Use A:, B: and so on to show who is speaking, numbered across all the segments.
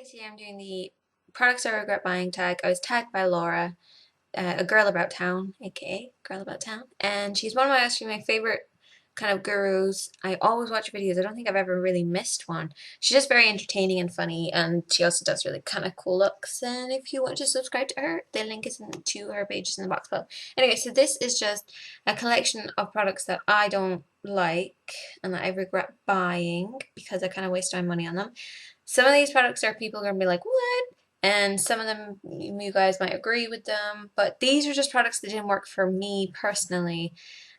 A: Guys, today I'm doing the products I regret buying tag. I was tagged by Laura, a girl about town, aka girl about town, and she's one of my favorite kind of gurus. I always watch videos. I don't think I've ever really missed one. She's just very entertaining and funny, and she also does really kind of cool looks. And if you want to subscribe to her, the link is to her pages in the box below. Anyway, so this is just a collection of products that I don't like and that I regret buying because I kind of wasted my money on them. Some of these products are people going to be like, what? And some of them you guys might agree with them, but these are just products that didn't work for me personally,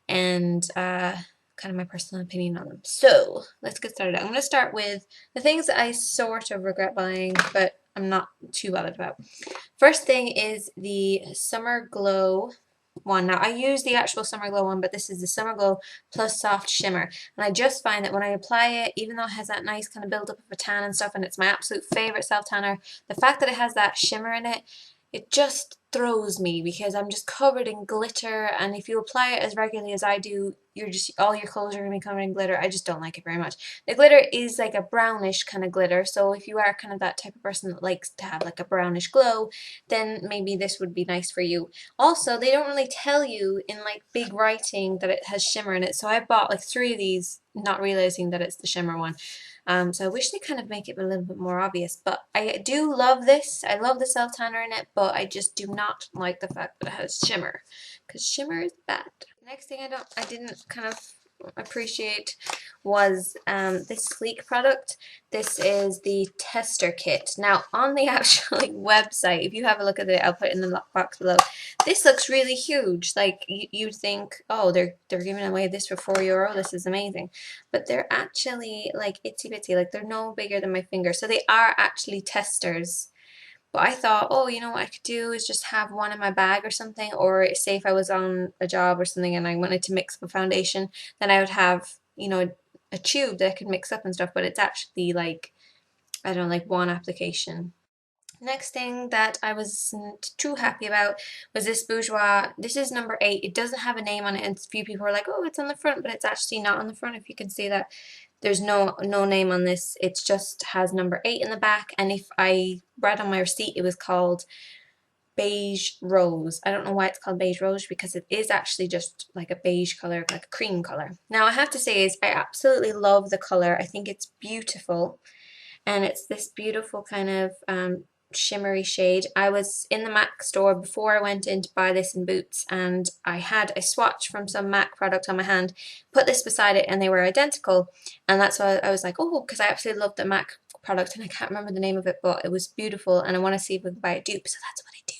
A: and kind of my personal opinion on them. So let's get started. I'm going to start with the things that I sort of regret buying, but I'm not too bothered about. First thing is the Summer Glow one. Now I use the actual Summer Glow one, but this is the Summer Glow Plus Soft Shimmer. And I just find that when I apply it, even though it has that nice kind of build up of a tan and stuff, and it's my absolute favorite self tanner, the fact that it has that shimmer in it, it just throws me because I'm just covered in glitter, and if you apply it as regularly as I do, you're just all your clothes are gonna be covered in glitter. I just don't like it very much. The glitter is like a brownish kind of glitter, so if you are kind of that type of person that likes to have like a brownish glow, then maybe this would be nice for you. Also, they don't really tell you in like big writing that it has shimmer in it, so I bought like 3 of these not realizing that it's the shimmer one. So I wish they kind of make it a little bit more obvious, but I do love this. I love the self tanner in it, but I just do not like the fact that it has shimmer, because shimmer is bad. Next thing I didn't kind of appreciate was this sleek product. This is the tester kit. Now on the actual website, if you have a look at it, I'll put it in the box below. This looks really huge. Like you'd think, oh, they're giving away this for €4. This is amazing, but they're actually like itsy bitsy. Like they're no bigger than my finger. So they are actually testers. But I thought, oh, you know what I could do is just have one in my bag or something, or say if I was on a job or something and I wanted to mix up a foundation, then I would have, a tube that I could mix up and stuff, but it's actually like, I don't know, like one application. Next thing that I wasn't too happy about was this Bourjois. This is number 8. It doesn't have a name on it, and a few people are like, oh, it's on the front, but it's actually not on the front. If you can see that, there's no name on this. It just has number 8 in the back, and if I read on my receipt, it was called Beige Rose. I don't know why it's called Beige Rose, because it is actually just like a beige color, like a cream color. Now I have to say is I absolutely love the color. I think it's beautiful, and it's this beautiful kind of shimmery shade. I was in the MAC store before I went in to buy this in Boots, and I had a swatch from some MAC product on my hand, put this beside it, and they were identical, and that's why I was like, oh, because I absolutely loved the MAC product, and I can't remember the name of it, but it was beautiful, and I want to see if we can buy a dupe, so that's what I do.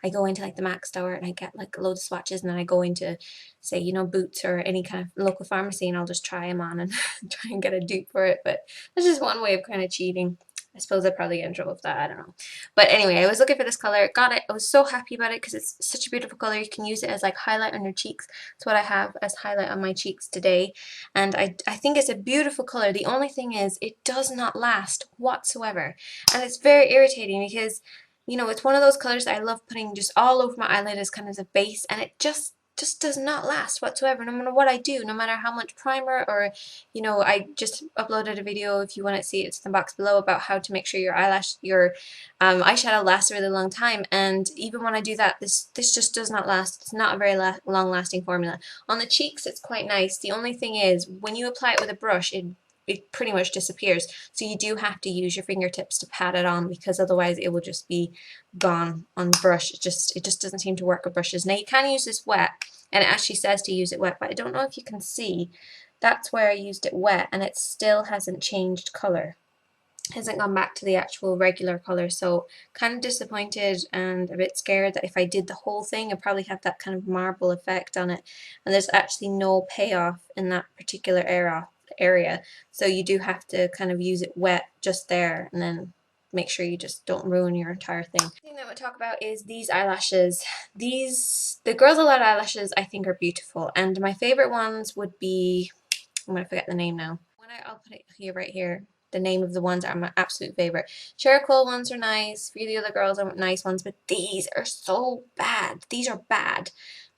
A: I go into like the MAC store and I get like a load of swatches, and then I go into, say, Boots or any kind of local pharmacy, and I'll just try them on and try and get a dupe for it. But that's just one way of kind of cheating. I suppose I'd probably get in trouble with that, I don't know. But anyway, I was looking for this color, got it. I was so happy about it because it's such a beautiful color. You can use it as like highlight on your cheeks. That's what I have as highlight on my cheeks today. And I think it's a beautiful color. The only thing is it does not last whatsoever. And it's very irritating because it's one of those colors that I love putting just all over my eyelid as kind of a base, and it just does not last whatsoever, no matter what I do, no matter how much primer, or I just uploaded a video, if you want to see it, it's in the box below, about how to make sure your eyeshadow lasts a really long time. And even when I do that, this just does not last. It's not a very long lasting formula. On the cheeks it's quite nice. The only thing is when you apply it with a brush, it pretty much disappears. So you do have to use your fingertips to pat it on, because otherwise it will just be gone on the brush. It just doesn't seem to work with brushes. Now you can use this wet, and it actually says to use it wet, but I don't know if you can see. That's where I used it wet, and it still hasn't changed color. It hasn't gone back to the actual regular color, so kind of disappointed and a bit scared that if I did the whole thing, I'd probably have that kind of marble effect on it, and there's actually no payoff in that particular area. So you do have to kind of use it wet just there, and then make sure you just don't ruin your entire thing. The thing that I want to talk about is these eyelashes. The Girls Aloud eyelashes I think are beautiful, and my favorite ones would be, I'm going to forget the name now. I'll put it here, right here. The name of the ones are my absolute favorite. Charcoal ones are nice. A few of the other girls are nice ones, but these are so bad. These are bad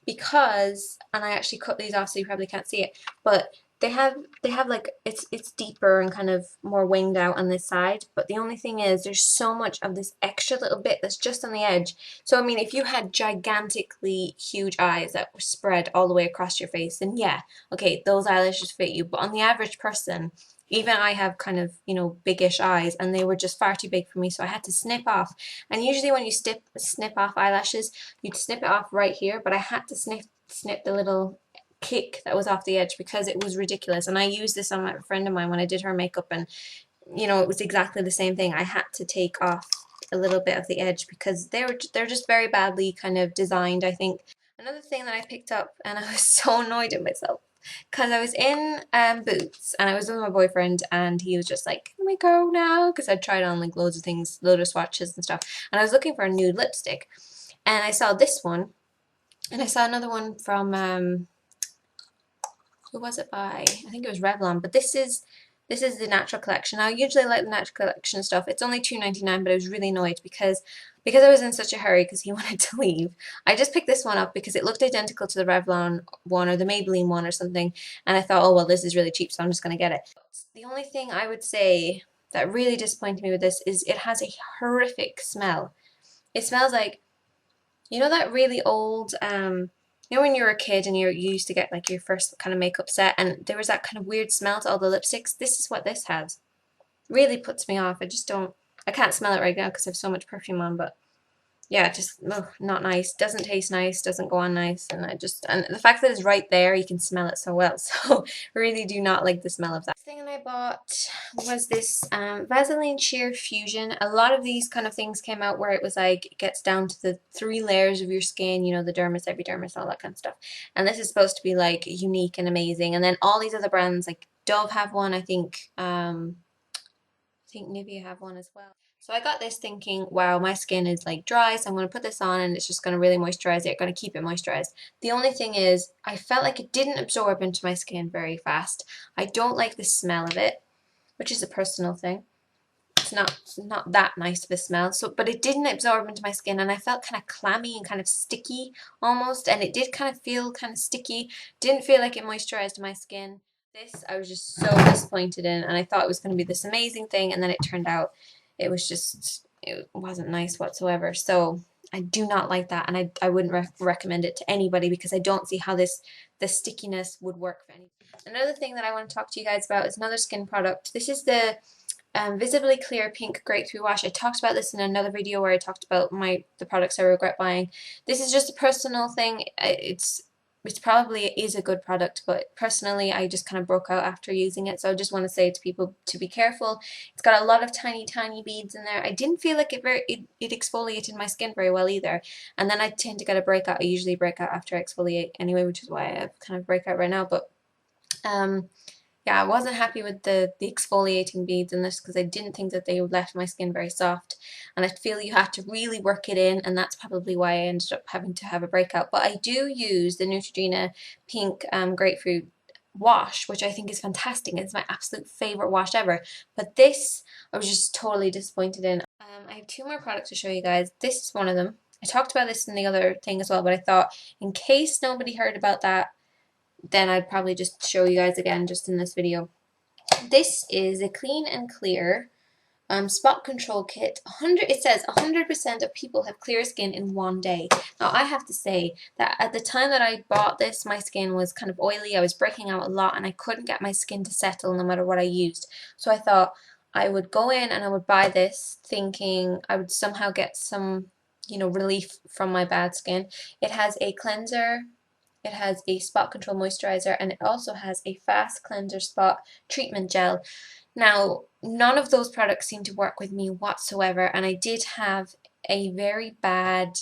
A: because, and I actually cut these off so you probably can't see it, but they have like it's deeper and kind of more winged out on this side, but the only thing is there's so much of this extra little bit that's just on the edge. So I mean, if you had gigantically huge eyes that were spread all the way across your face, then yeah, okay, those eyelashes fit you. But on the average person, even I have kind of, you know, biggish eyes and they were just far too big for me, so I had to snip off. And usually when you snip off eyelashes, you'd snip it off right here, but I had to snip the little kick that was off the edge because it was ridiculous. And I used this on a friend of mine when I did her makeup, and you know, it was exactly the same thing. I had to take off a little bit of the edge because they're just very badly kind of designed, I think. Another thing that I picked up, and I was so annoyed at myself because I was in Boots and I was with my boyfriend, and he was just like, "Can we go now?" Because I'd tried on like loads of things, loads of swatches and stuff, and I was looking for a nude lipstick, and I saw this one, and I saw another one from who was it by? I think it was Revlon, but this is the Natural Collection. Now, I usually like the Natural Collection stuff. It's only $2.99, but I was really annoyed because I was in such a hurry because he wanted to leave. I just picked this one up because it looked identical to the Revlon one or the Maybelline one or something, and I thought, oh well, this is really cheap, so I'm just gonna get it. The only thing I would say that really disappointed me with this is it has a horrific smell. It smells like, you know, that really old, you know, when you were a kid and you used to get like your first kind of makeup set and there was that kind of weird smell to all the lipsticks? This is what this has. Really puts me off. I just don't, I can't smell it right now because I have so much perfume on, but yeah, just ugh, not nice. Doesn't taste nice, doesn't go on nice, and and the fact that it's right there, you can smell it so well. So really do not like the smell of that. The thing that I bought was this Vaseline Sheer Fusion. A lot of these kind of things came out where it was like it gets down to the 3 layers of your skin, you know, the dermis, epidermis, all that kind of stuff. And this is supposed to be like unique and amazing. And then all these other brands like Dove have one, I think Nivea have one as well. So I got this thinking, wow, my skin is like dry, so I'm going to put this on and it's just going to really moisturize it, going to keep it moisturized. The only thing is, I felt like it didn't absorb into my skin very fast. I don't like the smell of it, which is a personal thing. It's not that nice of a smell. So, but it didn't absorb into my skin, and I felt kind of clammy and kind of sticky almost, and it did kind of feel kind of sticky. Didn't feel like it moisturized my skin. This I was just so disappointed in, and I thought it was going to be this amazing thing, and then it turned out it wasn't nice whatsoever. So I do not like that, and I wouldn't recommend it to anybody because I don't see how the stickiness would work for any. Another thing that I want to talk to you guys about is another skin product. This is the Visibly Clear Pink Grapefruit Wash. I talked about this in another video where I talked about the products I regret buying. This is just a personal thing. It's probably is a good product, but personally I just kind of broke out after using it. So I just want to say to people to be careful. It's got a lot of tiny beads in there. I didn't feel like it exfoliated my skin very well either. And then I tend to get a breakout. I usually break out after I exfoliate anyway, which is why I have kind of breakout right now. But um yeah, I wasn't happy with the exfoliating beads in this because I didn't think that they left my skin very soft, and I feel you have to really work it in, and that's probably why I ended up having to have a breakout. But I do use the Neutrogena Pink Grapefruit wash, which I think is fantastic. It's my absolute favorite wash ever. But this, I was just totally disappointed in. I have 2 more products to show you guys. This is one of them. I talked about this in the other thing as well, but I thought in case nobody heard about that, then I'd probably just show you guys again just in this video. This is a Clean and Clear spot control kit. It says 100% of people have clear skin in one day. Now I have to say that at the time that I bought this, my skin was kind of oily. I was breaking out a lot and I couldn't get my skin to settle no matter what I used. So I thought I would go in and I would buy this thinking I would somehow get some, you know, relief from my bad skin. It has a cleanser, it has a spot control moisturizer, and it also has a fast cleanser spot treatment gel. Now, none of those products seem to work with me whatsoever, and I did have a very bad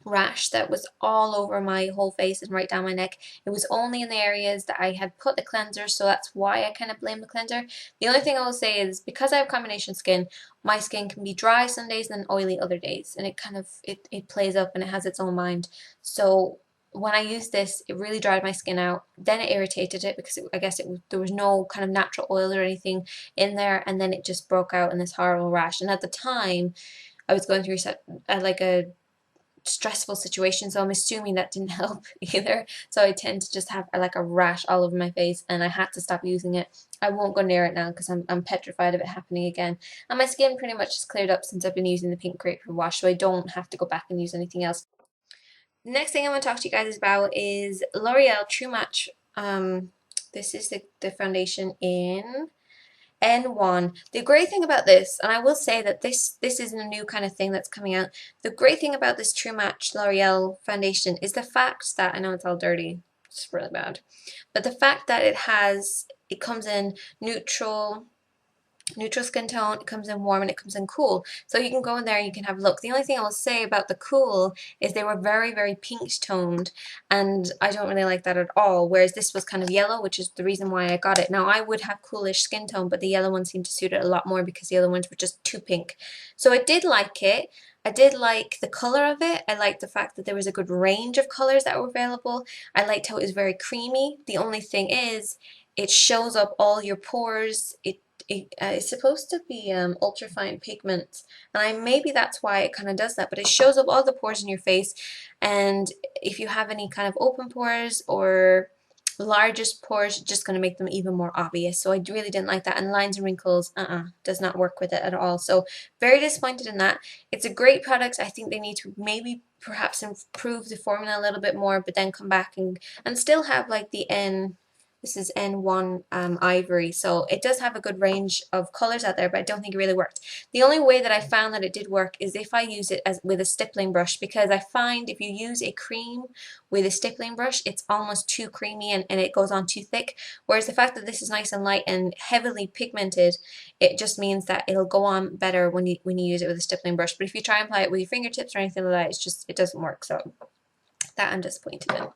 A: rash that was all over my whole face and right down my neck. It was only in the areas that I had put the cleanser, so that's why I kind of blame the cleanser. The only thing I will say is because I have combination skin, my skin can be dry some days and then oily other days, and it kind of it plays up and it has its own mind. So when I used this, it really dried my skin out. Then it irritated it because I guess there was no kind of natural oil or anything in there, and then it just broke out in this horrible rash. And at the time, I was going through like a stressful situation, so I'm assuming that didn't help either. So I tend to just have like a rash all over my face, and I had to stop using it. I won't go near it now because I'm petrified of it happening again. And my skin pretty much has cleared up since I've been using the pink grapefruit wash, so I don't have to go back and use anything else. Next thing I want to talk to you guys about is L'Oreal True Match. This is the foundation in N1. The great thing about this, and I will say that this isn't a new kind of thing that's coming out. The great thing about this True Match L'Oreal foundation is the fact that, I know it's all dirty, it's really bad, but the fact that it comes in neutral skin tone, it comes in warm, and it comes in cool. So you can go in there and you can have a look. The only thing I will say about the cool is they were very, very pink toned, and I don't really like that at all. Whereas this was kind of yellow, which is the reason why I got it. Now I would have coolish skin tone, but the yellow one seemed to suit it a lot more because the other ones were just too pink. So I did like it. I did like the color of it. I liked the fact that there was a good range of colors that were available. I liked how it was very creamy. The only thing is, it shows up all your pores. It's supposed to be ultra fine pigment, and maybe that's why it kind of does that, but it shows up all the pores in your face, and if you have any kind of open pores or largest pores, it's just going to make them even more obvious. So I really didn't like that, and lines and wrinkles, does not work with it at all. So very disappointed in that. It's a great product. I think they need to maybe perhaps improve the formula a little bit more, but then come back and still have like the this is N1 Ivory, so it does have a good range of colors out there, but I don't think it really worked. The only way that I found that it did work is if I use it with a stippling brush, because I find if you use a cream with a stippling brush, it's almost too creamy and it goes on too thick, whereas the fact that this is nice and light and heavily pigmented, it just means that it'll go on better when you use it with a stippling brush. But if you try and apply it with your fingertips or anything like that, it doesn't work, so that I'm disappointed in.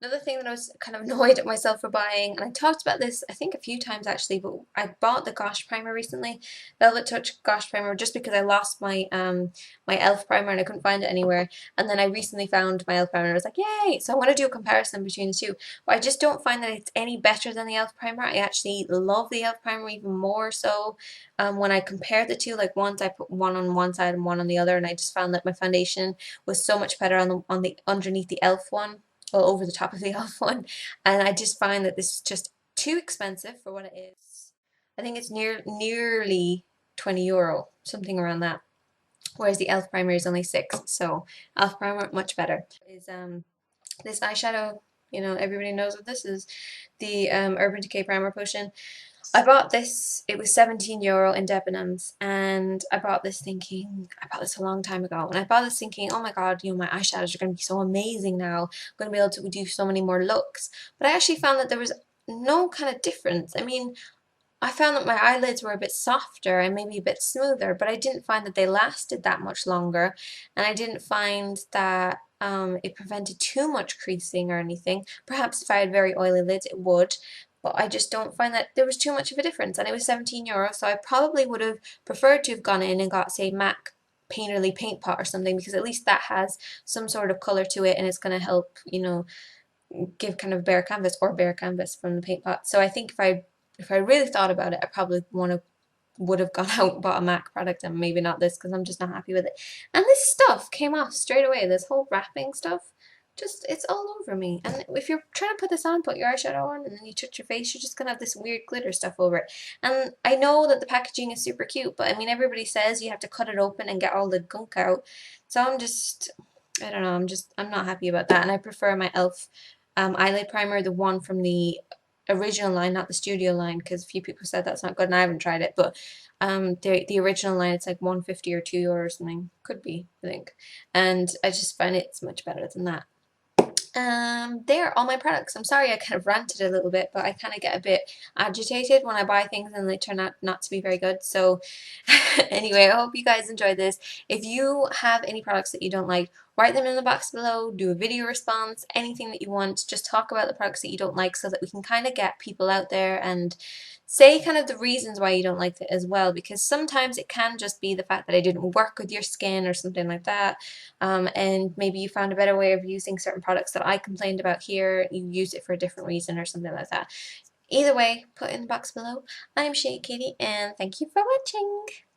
A: Another thing that I was kind of annoyed at myself for buying, and I talked about this I think a few times actually, but I bought the Gosh primer recently, Velvet Touch Gosh primer, just because I lost my my e.l.f. primer and I couldn't find it anywhere. And then I recently found my e.l.f. primer and I was like, yay! So I want to do a comparison between the two. But I just don't find that it's any better than the e.l.f. primer. I actually love the e.l.f. primer even more so. When I compared the two, like once I put one on one side and one on the other, and I just found that my foundation was so much better on the underneath the e.l.f. one, well, over the top of the e.l.f. one, and I just find that this is just too expensive for what it is. I think it's nearly €20, something around that, whereas the e.l.f. primer is only 6. So e.l.f. primer much better. Is this eyeshadow? You know, everybody knows what this is. The Urban Decay Primer Potion. I bought this, it was €17 in Debenhams, and I bought this a long time ago, and I bought this thinking, oh my god, you know, my eyeshadows are going to be so amazing now, I'm going to be able to do so many more looks, but I actually found that there was no kind of difference. I mean, I found that my eyelids were a bit softer and maybe a bit smoother, but I didn't find that they lasted that much longer, and I didn't find that it prevented too much creasing or anything. Perhaps if I had very oily lids, it would, but I just don't find that there was too much of a difference, and it was €17, so I probably would have preferred to have gone in and got, say, MAC Painterly Paint Pot or something, because at least that has some sort of color to it and it's going to help, you know, give kind of bare canvas from the paint pot. So I think if I really thought about it, I probably would have gone out and bought a MAC product, and maybe not this because I'm just not happy with it. And this stuff came off straight away. This whole wrapping stuff, just it's all over me. And if you're trying to put this on, put your eyeshadow on, and then you touch your face, you're just gonna have this weird glitter stuff over it. And I know that the packaging is super cute, but I mean everybody says you have to cut it open and get all the gunk out. So I don't know, I'm not happy about that, and I prefer my e.l.f. eyelid primer, the one from the original line, not the studio line, because a few people said that's not good, and I haven't tried it. But the original line, it's like 150 or €2 or something, could be, I think, and I just find it's much better than that. They're all my products. I'm sorry I kind of ranted a little bit, but I kind of get a bit agitated when I buy things and they turn out not to be very good. So anyway, I hope you guys enjoyed this. If you have any products that you don't like, write them in the box below, do a video response, anything that you want. Just talk about the products that you don't like so that we can kind of get people out there and say kind of the reasons why you don't like it as well, because sometimes it can just be the fact that it didn't work with your skin or something like that, and maybe you found a better way of using certain products that I complained about here, you use it for a different reason or something like that. Either way, put it in the box below. I'm Shade Katie, and thank you for watching.